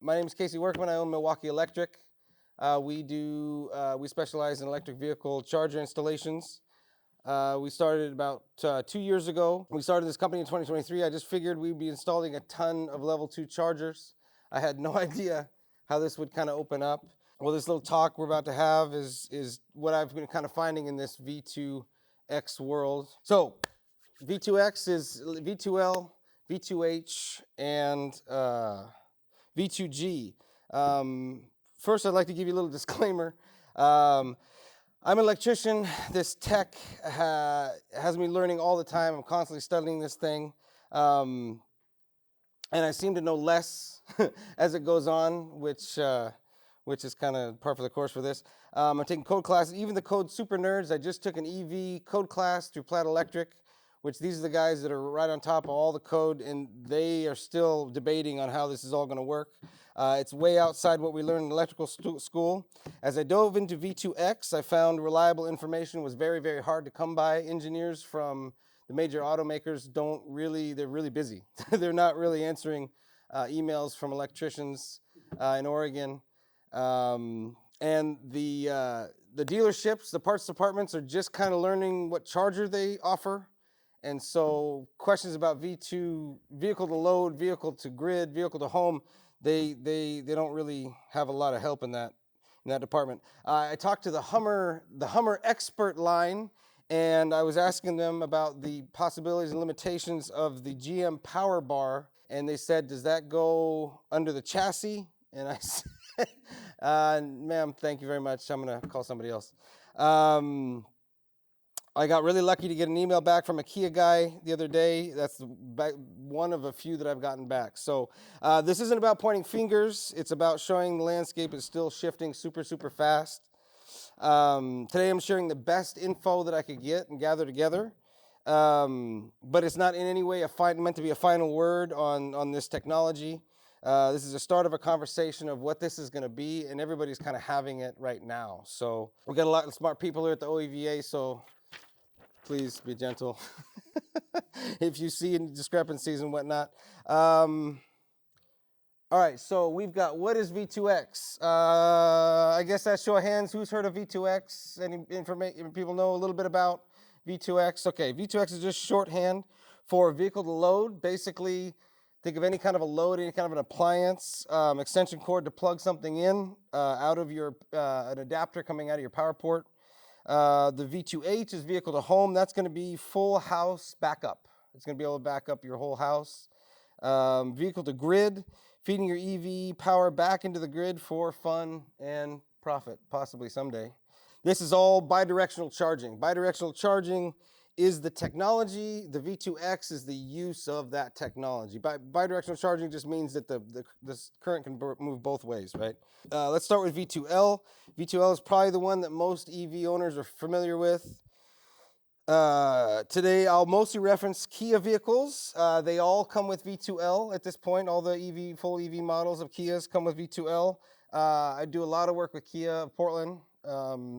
My name is Casey Workman. I own Milwaukee Electric. We specialize in electric vehicle charger installations. We started about 2 years ago. We started this company in 2023. I just figured we'd be installing a ton of level 2 chargers. I had no idea how this would kind of open up. Well, this little talk we're about to have is what I've been kind of finding in this V2X world. So V2X is V2L, V2H, and V2G. First, I'd like to give you a little disclaimer. I'm an electrician. This tech has me learning all the time. I'm constantly studying this thing. And I seem to know less as it goes on, which is kind of par for the course for this. I'm taking code classes, even the code super nerds. I just took an EV code class through Plaid Electric, which these are the guys that are right on top of all the code, and they are still debating on how this is all going to work. It's way outside what we learned in electrical school. As I dove into V2X, I found reliable information was very, very hard to come by. Engineers from the major automakers they're really busy. They're not really answering emails from electricians in Oregon. And the dealerships, the parts departments are just kind of learning what charger they offer. And so questions about V2, vehicle to load, vehicle to grid, vehicle to home, they don't really have a lot of help in that department. I talked to the Hummer expert line, and I was asking them about the possibilities and limitations of the GM power bar, and they said, does that go under the chassis? And I said, ma'am, thank you very much. I'm going to call somebody else. I got really lucky to get an email back from a Kia guy the other day. That's one of a few that I've gotten back. So this isn't about pointing fingers. It's about showing the landscape is still shifting super, super fast. Today I'm sharing the best info that I could get and gather together. But it's not in any way meant to be a final word on this technology. This is the start of a conversation of what this is going to be, and everybody's kind of having it right now. So we've got a lot of smart people here at the OEVA, so please be gentle if you see any discrepancies and whatnot. All right, so we've got, what is V2X? I guess that's show of hands. Who's heard of V2X? Any information people know a little bit about V2X? Okay, V2X is just shorthand for vehicle to load. Basically, think of any kind of a load, any kind of an appliance, extension cord to plug something in out of your an adapter coming out of your power port. The V2H is vehicle to home. That's going to be full house backup. It's going to be able to back up your whole house. Vehicle to grid, feeding your EV power back into the grid for fun and profit, possibly someday. This is all bidirectional charging. Bidirectional charging is the technology. The V2X is the use of that technology. Bidirectional charging just means that the current can move both ways, right? Let's start with V2L. V2L is probably the one that most EV owners are familiar with. Today, I'll mostly reference Kia vehicles. They all come with V2L at this point. All the full EV models of Kias come with V2L. I do a lot of work with Kia of Portland.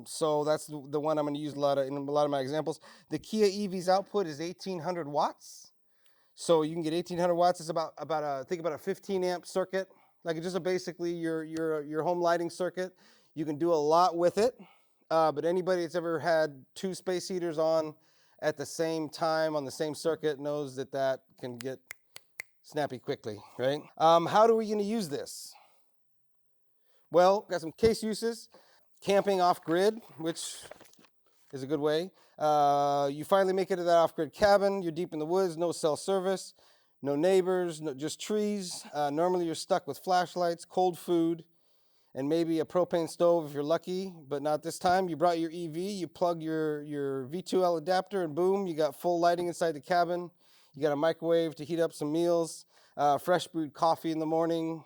So that's the one I'm going to use in a lot of my examples. The Kia EV's output is 1,800 watts. So you can get 1,800 watts. It's about a 15 amp circuit, like just basically your home lighting circuit. You can do a lot with it. But anybody that's ever had two space heaters on at the same time on the same circuit knows that can get snappy quickly, right? How are we going to use this? Well, got some case uses. Camping off-grid, which is a good way. You finally make it to that off-grid cabin. You're deep in the woods, no cell service, no neighbors, just trees. Normally you're stuck with flashlights, cold food, and maybe a propane stove if you're lucky, but not this time. You brought your EV, you plug your V2L adapter, and boom, you got full lighting inside the cabin. You got a microwave to heat up some meals, fresh brewed coffee in the morning,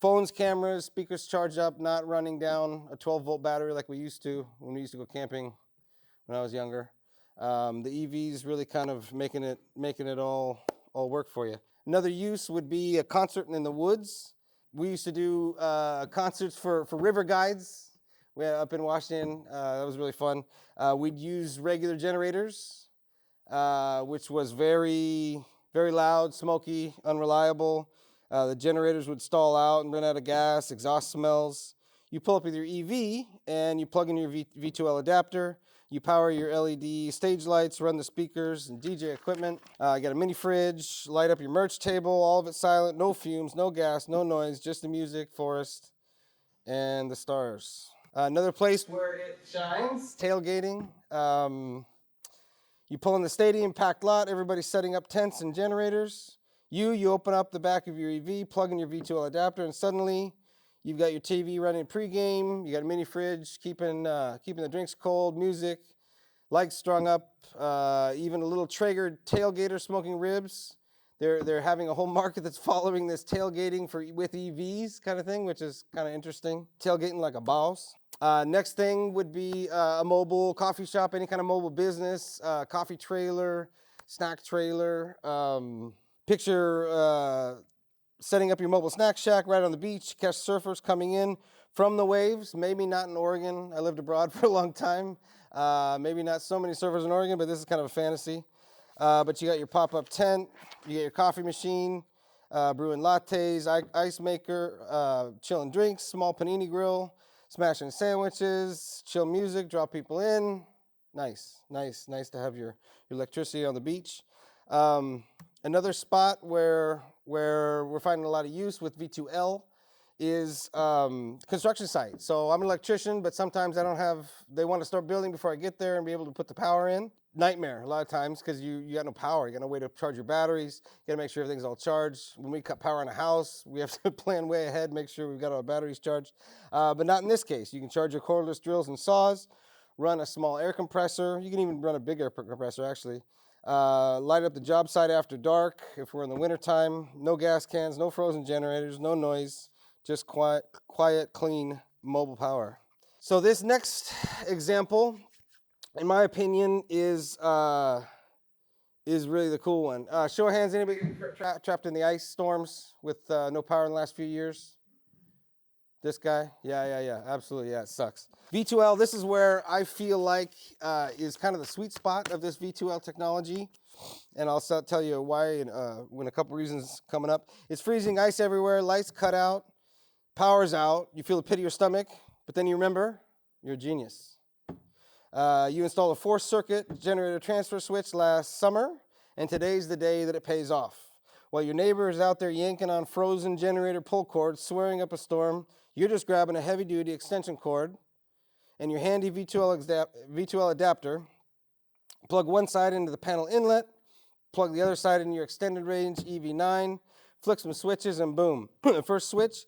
phones, cameras, speakers charged up, not running down a 12-volt battery like we used to when we used to go camping when I was younger. The EV's really kind of making it all work for you. Another use would be a concert in the woods. We used to do concerts for river guides up in Washington. That was really fun. We'd use regular generators, which was very, very loud, smoky, unreliable. The generators would stall out and run out of gas, exhaust smells. You pull up with your EV and you plug in your V2L adapter. You power your LED stage lights, run the speakers and DJ equipment. You got a mini fridge, light up your merch table, all of it silent, no fumes, no gas, no noise, just the music, forest, and the stars. Another place where it shines, tailgating. You pull in the stadium, packed lot, everybody's setting up tents and generators. You open up the back of your EV, plug in your V2L adapter, and suddenly you've got your TV running pregame, you got a mini fridge, keeping the drinks cold, music, lights strung up, even a little Traeger tailgater smoking ribs. They're having a whole market that's following this tailgating with EVs kind of thing, which is kind of interesting. Tailgating like a boss. Next thing would be a mobile coffee shop, any kind of mobile business, coffee trailer, snack trailer. Picture setting up your mobile snack shack right on the beach, catch surfers coming in from the waves, maybe not in Oregon. I lived abroad for a long time. Maybe not so many surfers in Oregon, but this is kind of a fantasy. But you got your pop-up tent, you get your coffee machine, brewing lattes, ice maker, chilling drinks, small panini grill, smashing sandwiches, chill music, draw people in. Nice to have your electricity on the beach. Another spot where we're finding a lot of use with V2L is construction site. So I'm an electrician, but sometimes they want to start building before I get there and be able to put the power in. Nightmare a lot of times because you got no power. You got no way to charge your batteries. You got to make sure everything's all charged. When we cut power on a house, we have to plan way ahead, make sure we've got our batteries charged. But not in this case. You can charge your cordless drills and saws, run a small air compressor. You can even run a big air compressor actually. Light up the job site after dark if we're in the wintertime. No gas cans, no frozen generators, no noise, just quiet, clean mobile power. So this next example, in my opinion, is really the cool one. Show of hands, anybody trapped in the ice storms with no power in the last few years? This guy? Yeah, absolutely, yeah, it sucks. V2L, this is where I feel like is kind of the sweet spot of this V2L technology. And I'll tell you why when a couple reasons coming up. It's freezing, ice everywhere, lights cut out, power's out, you feel the pit of your stomach, but then you remember, you're a genius. You installed a 4-circuit generator transfer switch last summer, and today's the day that it pays off. While your neighbor is out there yanking on frozen generator pull cords, swearing up a storm, you're just grabbing a heavy-duty extension cord and your handy V2L adapter, plug one side into the panel inlet, plug the other side in your extended range EV9, flick some switches, and boom. The first switch,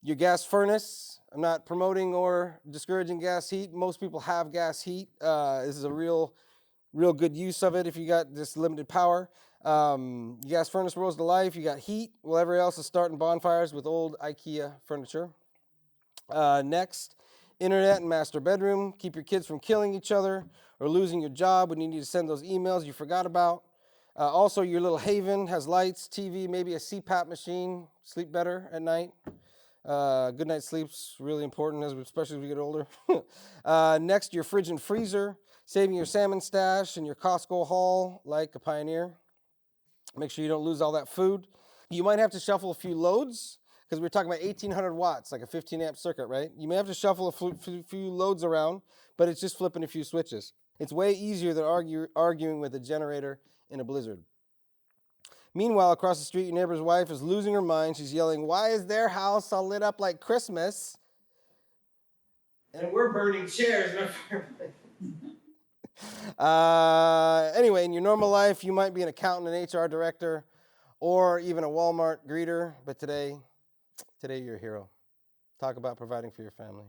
your gas furnace. I'm not promoting or discouraging gas heat. Most people have gas heat. This is a real good use of it if you got this limited power. Your gas furnace rolls to life. You got heat. While everybody else is starting bonfires with old IKEA furniture. Next, internet and master bedroom. Keep your kids from killing each other or losing your job when you need to send those emails you forgot about. Also, your little haven has lights, TV, maybe a CPAP machine. Sleep better at night. Good night sleep's really important, especially as we get older. Next, your fridge and freezer, saving your salmon stash and your Costco haul like a pioneer. Make sure you don't lose all that food. You might have to shuffle a few loads because we're talking about 1800 watts, like a 15 amp circuit, right? You may have to shuffle a few loads around, but it's just flipping a few switches. It's way easier than arguing with a generator in a blizzard. Meanwhile, across the street, your neighbor's wife is losing her mind. She's yelling, "Why is their house all lit up like Christmas? And we're burning chairs." Anyway, in your normal life, you might be an accountant, an HR director, or even a Walmart greeter. But today you're a hero. Talk about providing for your family,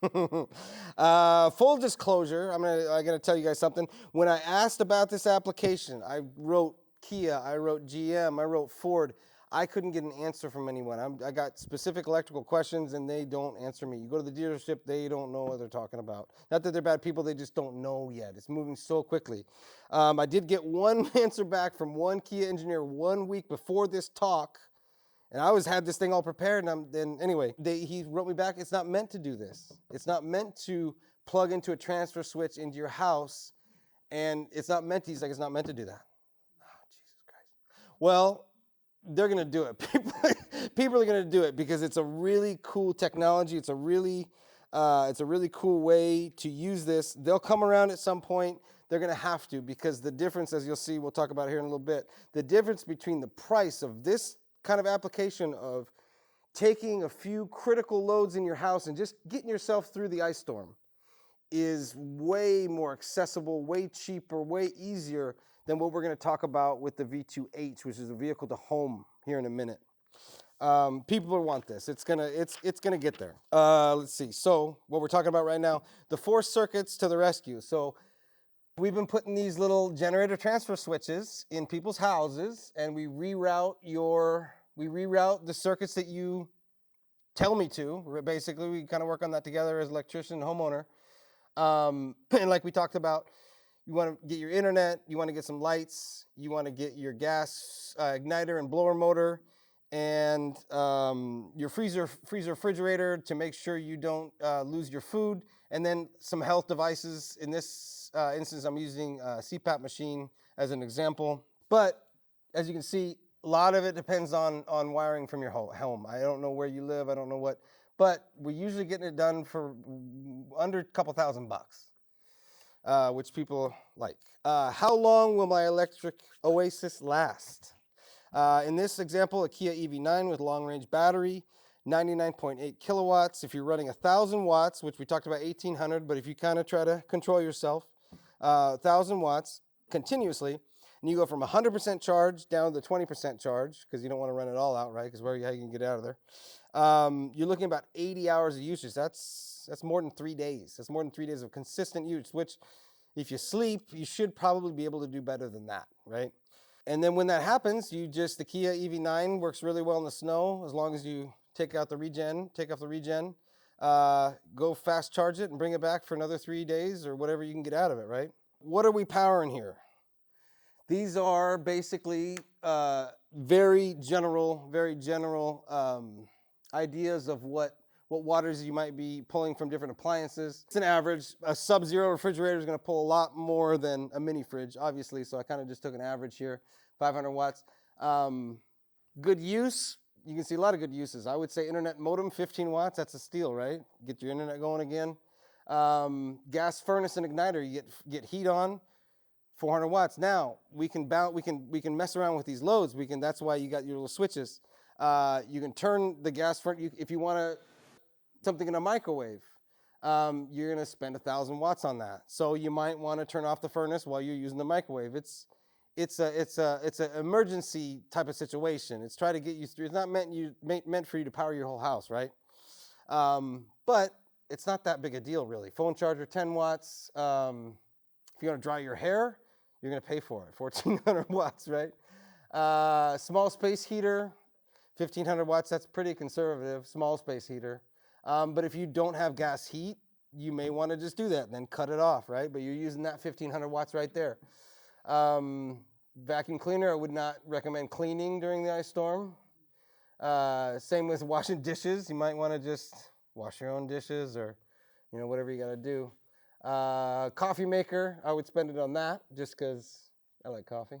right? Full disclosure, I gotta tell you guys something. When I asked about this application, I wrote Kia, I wrote GM, I wrote Ford. I couldn't get an answer from anyone. I got specific electrical questions and they don't answer me. You go to the dealership, they don't know what they're talking about. Not that they're bad people, they just don't know yet. It's moving so quickly. I did get one answer back from one Kia engineer 1 week before this talk. And I had this thing all prepared, he wrote me back, it's not meant to do this. It's not meant to plug into a transfer switch into your house, and he's not meant to do that. Oh, Jesus Christ. Well, they're going to do it. People are going to do it because it's a really cool technology. It's a really cool way to use this. They'll come around at some point. They're going to have to, because the difference, as you'll see, we'll talk about here in a little bit, the difference between the price of this kind of application of taking a few critical loads in your house and just getting yourself through the ice storm is way more accessible, way cheaper, way easier than what we're going to talk about with the V2H, which is a vehicle to home here in a minute. People will want this. It's gonna get there. Let's see. So what we're talking about right now, the 4 circuits to the rescue. So we've been putting these little generator transfer switches in people's houses, and we reroute the circuits that you tell me to. Basically, we kind of work on that together as electrician and homeowner. And like we talked about, you want to get your internet, you want to get some lights, you want to get your gas igniter and blower motor, and your freezer refrigerator to make sure you don't lose your food, and then some health devices. In this instance, I'm using a CPAP machine as an example. But as you can see, a lot of it depends on wiring from your home. I don't know where you live, I don't know what, but we're usually getting it done for under a couple $1,000, which people like. How long will my electric Oasis last? In this example, a Kia EV9 with long-range battery, 99.8 kilowatts. If you're running 1,000 watts, which we talked about 1,800, but if you kind of try to control yourself, 1,000 watts continuously, and you go from 100% charge down to 20% charge, because you don't want to run it all out, right? Because how you can get out of there. You're looking at about 80 hours of usage. That's more than 3 days. That's more than 3 days of consistent use, which if you sleep, you should probably be able to do better than that, right? And then when that happens, the Kia EV9 works really well in the snow, as long as you take off the regen, go fast charge it and bring it back for another 3 days or whatever you can get out of it, right? What are we powering here? These are basically very general ideas of what waters you might be pulling from different appliances. It's an average. A sub-zero refrigerator is going to pull a lot more than a mini fridge, obviously, so I kind of just took an average here, 500 watts. Good use, you can see a lot of good uses. I would say internet modem, 15 watts, that's a steal, right? Get your internet going again. Gas furnace and igniter, you get heat on, 400 watts. Now, we can mess around with these loads. That's why you got your little switches. You can turn the gas furnace, if you want to something in a microwave, you're going to spend 1,000 watts on that. So you might want to turn off the furnace while you're using the microwave. It's an emergency type of situation. It's trying to get you through. It's not meant for you to power your whole house, right? But it's not that big a deal, really. Phone charger, 10 watts. If you want to dry your hair, you're going to pay for it, 1,400 watts, right? Small space heater, 1,500 watts. That's pretty conservative, small space heater. But if you don't have gas heat, you may want to just do that and then cut it off, right? But you're using that 1,500 watts right there. Vacuum cleaner, I would not recommend cleaning during the ice storm. Same with washing dishes. You might want to just wash your own dishes or, whatever you got to do. Coffee maker, I would spend it on that just because I like coffee.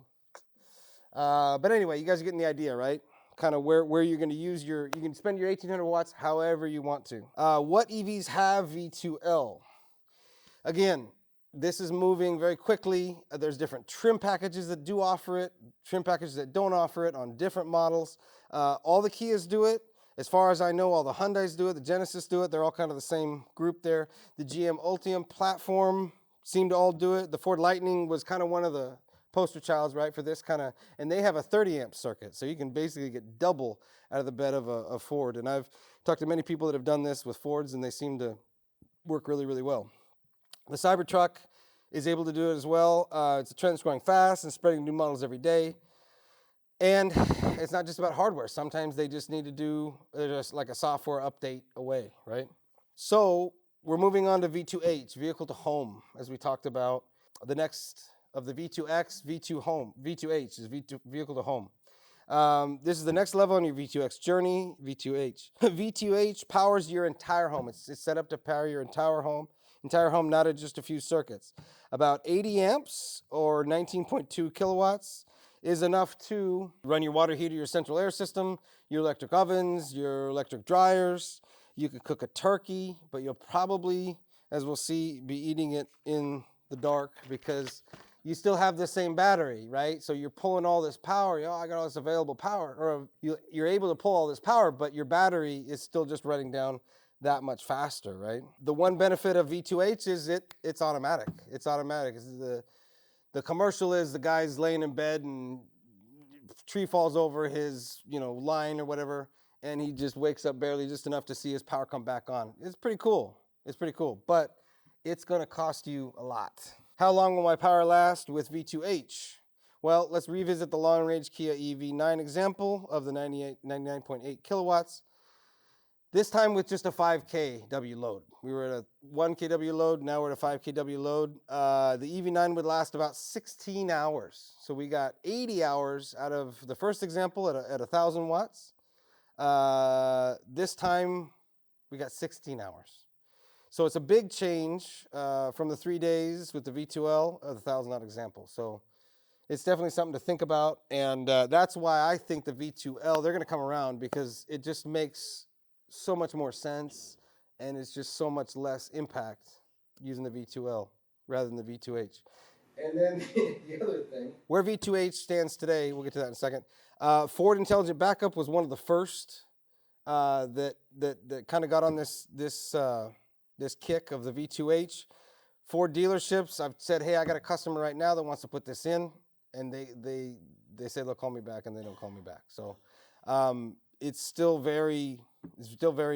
But anyway, you guys are getting the idea, right? Kind of where you're going to use you can spend your 1,800 watts however you want to. What EVs have V2L? Again, this is moving very quickly. There's different trim packages that do offer it, trim packages that don't offer it on different models. All the Kias do it. As far as I know, all the Hyundais do it, the Genesis do it. They're all kind of the same group there. The GM Ultium platform seem to all do it. The Ford Lightning was kind of one of the poster childs, right, for this kind of, and they have a 30 amp circuit, so you can basically get double out of the bed of a Ford. And I've talked to many people that have done this with Fords, and they seem to work really, really well. The Cybertruck is able to do it as well. It's a trend that's growing fast and spreading new models every day. And it's not just about hardware. Sometimes they just need to do just like a software update away, right? So we're moving on to V2H, vehicle to home, as we talked about. The next of the V2X, V2H is vehicle to home. This is the next level on your V2X journey, V2H. V2H powers your entire home. It's set up to power your entire home, not just a few circuits. About 80 amps or 19.2 kilowatts. is enough to run your water heater, your central air system, your electric ovens, your electric dryers. You could cook a turkey, but you'll probably, as we'll see, be eating it in the dark because you still have the same battery, right? So you're pulling all this power. Oh, I got all this available power. Or you're able to pull all this power, but your battery is still just running down that much faster, right? The one benefit of V2H is it's automatic. It's automatic. The commercial is the guy's laying in bed and tree falls over his, line or whatever, and he just wakes up barely just enough to see his power come back on. It's pretty cool. It's pretty cool, but it's going to cost you a lot. How long will my power last with V2H? Well, let's revisit the long-range Kia EV9 example of the 99.8 kilowatts. This time with just a 5 kW load. We were at a 1 kW load, now we're at a 5 kW load. The EV9 would last about 16 hours. So we got 80 hours out of the first example at 1,000 watts. This time we got 16 hours. So it's a big change from the 3 days with the V2L of the 1,000 watt example. So it's definitely something to think about. And that's why I think the V2L, they're gonna come around because it just makes so much more sense, and it's just so much less impact using the V2L rather than the V2H. And then the other thing, where V2H stands today, we'll get to that in a second. Ford Intelligent Backup was one of the first that kind of got on this kick of the V2H. Ford dealerships, I've said, hey, I got a customer right now that wants to put this in, and they say they'll call me back, and they don't call me back. So it's still very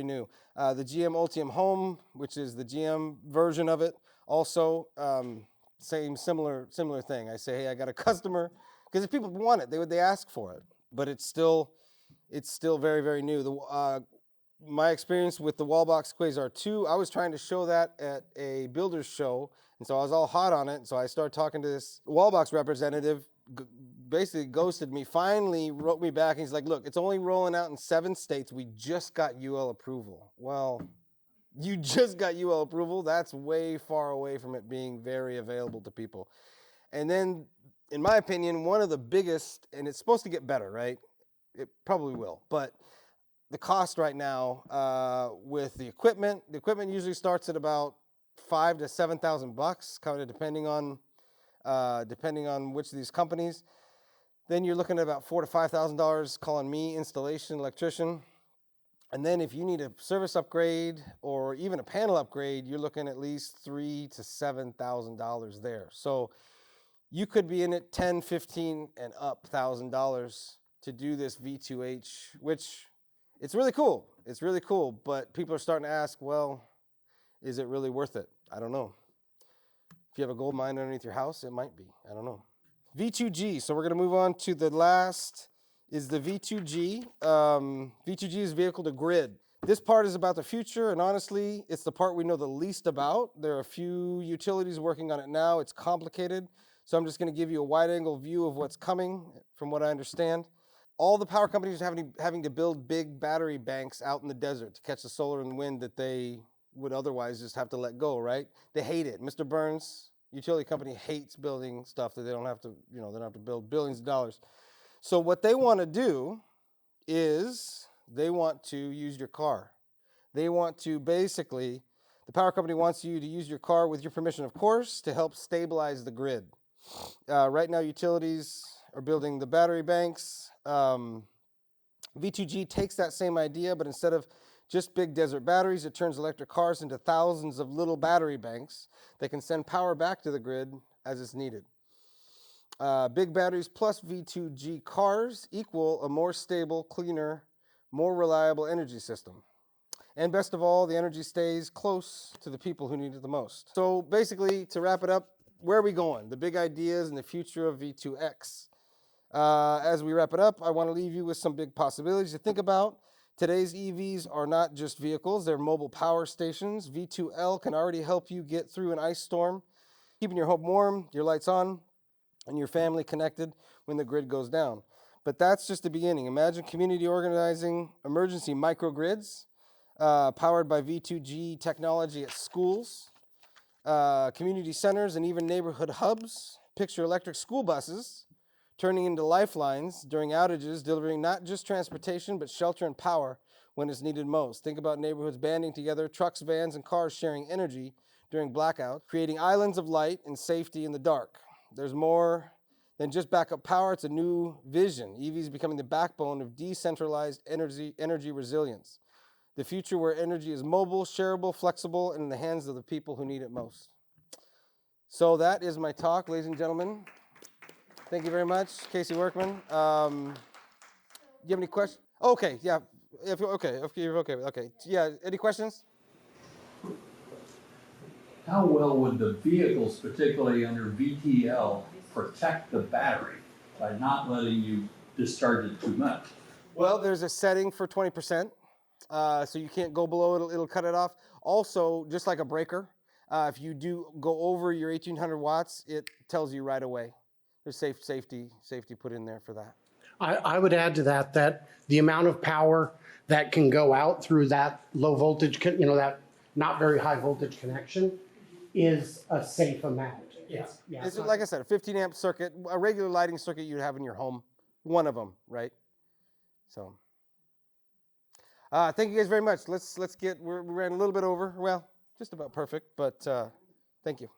new. The GM Ultium Home, which is the GM version of it, also similar thing. I say, hey, I got a customer, because if people want it, they ask for it. But it's still very, very new. My experience with the Wallbox Quasar 2, I was trying to show that at a builder's show, and so I was all hot on it. And so I started talking to this Wallbox representative, basically ghosted me, finally wrote me back, and he's like, look, it's only rolling out in 7 states. We just got UL approval. Well, you just got UL approval? That's way far away from it being very available to people. And then, in my opinion, one of the biggest, and it's supposed to get better, right? It probably will, but the cost right now with the equipment usually starts at about $5,000 to $7,000, kind of depending on which of these companies. Then you're looking at about $4,000 to $5,000 calling me installation electrician. And then if you need a service upgrade or even a panel upgrade, you're looking at least $3,000 to $7,000 there. So you could be in it $10,000, $15,000 and up $1,000 to do this V2H, which it's really cool. It's really cool, but people are starting to ask, well, is it really worth it? I don't know. If you have a gold mine underneath your house, it might be. I don't know. V2G. So we're going to move on to the last is the V2G. V2G is vehicle to grid. This part is about the future, and honestly, it's the part we know the least about. There are a few utilities working on it now. It's complicated, so I'm just going to give you a wide-angle view of what's coming from what I understand. All the power companies are having to build big battery banks out in the desert to catch the solar and wind that they would otherwise just have to let go, right? They hate it. Mr. Burns, utility company, hates building stuff that they don't have to, they don't have to build billions of dollars. So what they want to do is they want to use your car. They want to basically, the power company wants you to use your car with your permission, of course, to help stabilize the grid. Right now, utilities are building the battery banks. V2G takes that same idea, but instead of just big desert batteries, it turns electric cars into thousands of little battery banks that can send power back to the grid as it's needed. Big batteries plus V2G cars equal a more stable, cleaner, more reliable energy system. And best of all, the energy stays close to the people who need it the most. So basically, to wrap it up, where are we going? The big ideas and the future of V2X. As we wrap it up, I want to leave you with some big possibilities to think about. Today's EVs are not just vehicles, they're mobile power stations. V2L can already help you get through an ice storm, keeping your home warm, your lights on, and your family connected when the grid goes down. But that's just the beginning. Imagine community organizing emergency microgrids powered by V2G technology at schools, community centers, and even neighborhood hubs. Picture electric school buses turning into lifelines during outages, delivering not just transportation, but shelter and power when it's needed most. Think about neighborhoods banding together, trucks, vans, and cars sharing energy during blackout, creating islands of light and safety in the dark. There's more than just backup power, it's a new vision. EVs becoming the backbone of decentralized energy resilience. The future where energy is mobile, shareable, flexible, and in the hands of the people who need it most. So that is my talk, ladies and gentlemen. Thank you very much, Casey Workman. Do you have any questions? Okay, yeah. If you're okay. Yeah, any questions? How well would the vehicles, particularly under VTL, protect the battery by not letting you discharge it too much? Well, there's a setting for 20%, so you can't go below it, it'll cut it off. Also, just like a breaker, if you do go over your 1800 watts, it tells you right away. There's safety put in there for that. I would add to that the amount of power that can go out through that low voltage, that not very high voltage connection is a safe amount. Yes. Yeah, it's like I said, a 15 amp circuit, a regular lighting circuit you'd have in your home, one of them, right? So, thank you guys very much. We ran a little bit over, well, just about perfect, but thank you.